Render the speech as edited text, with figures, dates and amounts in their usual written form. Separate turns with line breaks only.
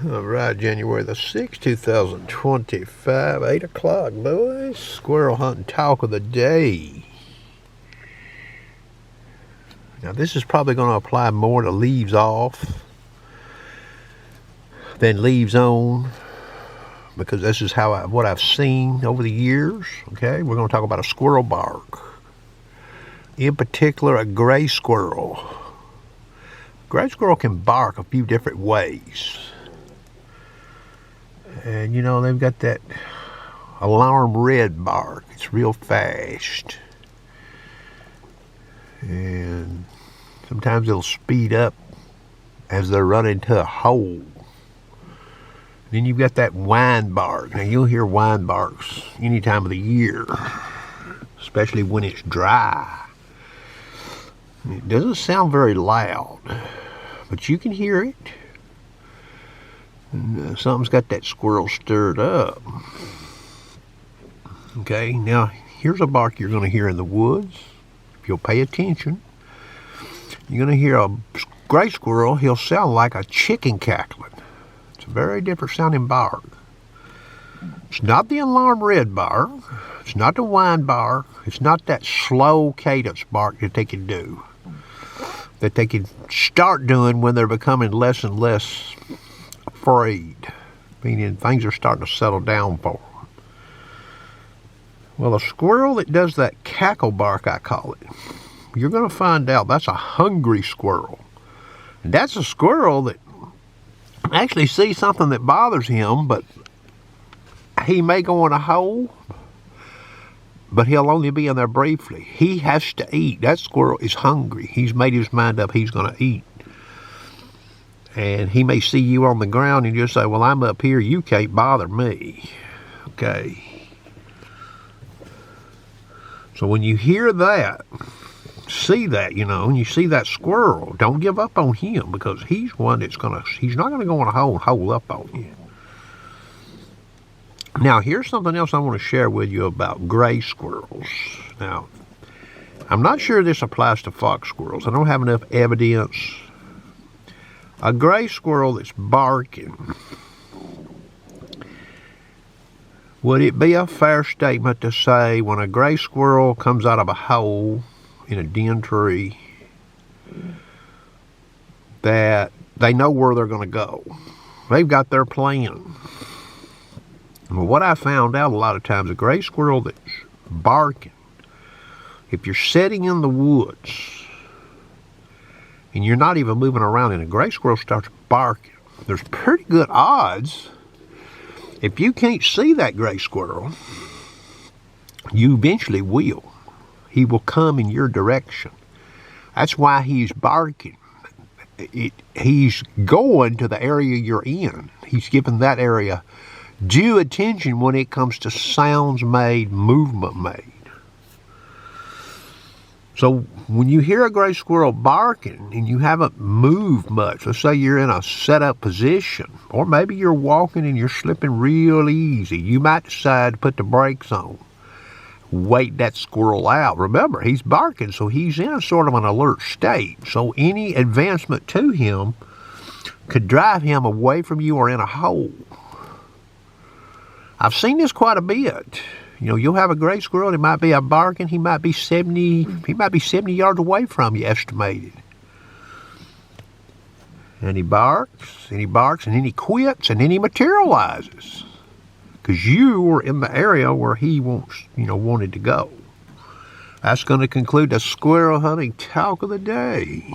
All right, January the 6th, 2025, 8 o'clock, boys. Squirrel hunting talk of the day. Now, this is probably going to apply more to leaves off than leaves on, because this is what I've seen over the years. Okay, we're going to talk about a squirrel bark. In particular, a gray squirrel. Gray squirrel can bark a few different ways. And you know, they've got that alarm red bark. It's real fast. And sometimes it'll speed up as they're running to a hole. Then you've got that whine bark. Now you'll hear whine barks any time of the year, especially when it's dry. It doesn't sound very loud, but you can hear it. And something's got that squirrel stirred up. Okay, now here's a bark you're going to hear in the woods. If you'll pay attention, you're going to hear a gray squirrel. He'll sound like a chicken cackling. It's a very different sounding bark. It's not the alarm red bark. It's not the whine bark. It's not that slow cadence bark that they can do, that they can start doing when they're becoming less and less afraid, meaning things are starting to settle down for them. Well, a squirrel that does that cackle bark, I call it, you're going to find out that's a hungry squirrel. And that's a squirrel that actually sees something that bothers him, but he may go in a hole, but he'll only be in there briefly. He has to eat. That squirrel is hungry. He's made his mind up he's going to eat. And he may see you on the ground and just say, well, I'm up here, you can't bother me. Okay. So when you hear that, see that, you know, and you see that squirrel, don't give up on him, because he's one that's he's not going to go in a hole and hole up on you. Now, here's something else I want to share with you about gray squirrels. Now, I'm not sure this applies to fox squirrels. I don't have enough evidence. A gray squirrel that's barking, would it be a fair statement to say when a gray squirrel comes out of a hole in a den tree that they know where they're going to go? They've got their plan. Well, what I found out a lot of times, a gray squirrel that's barking, if you're sitting in the woods and you're not even moving around and a gray squirrel starts barking, there's pretty good odds, if you can't see that gray squirrel, you eventually will. He will come in your direction. That's why he's barking. He's going to the area you're in. He's giving that area due attention when it comes to sounds made, movement made. So when you hear a gray squirrel barking and you haven't moved much, let's say you're in a set-up position, or maybe you're walking and you're slipping real easy, you might decide to put the brakes on, wait that squirrel out. Remember, he's barking, so he's in a sort of an alert state. So any advancement to him could drive him away from you or in a hole. I've seen this quite a bit. You know, you'll have a gray squirrel, it might be a barking, he might be 70 yards away from you, estimated. And he barks, and then he quits, and then he materializes. Because you were in the area where he wanted to go. That's going to conclude the squirrel hunting talk of the day.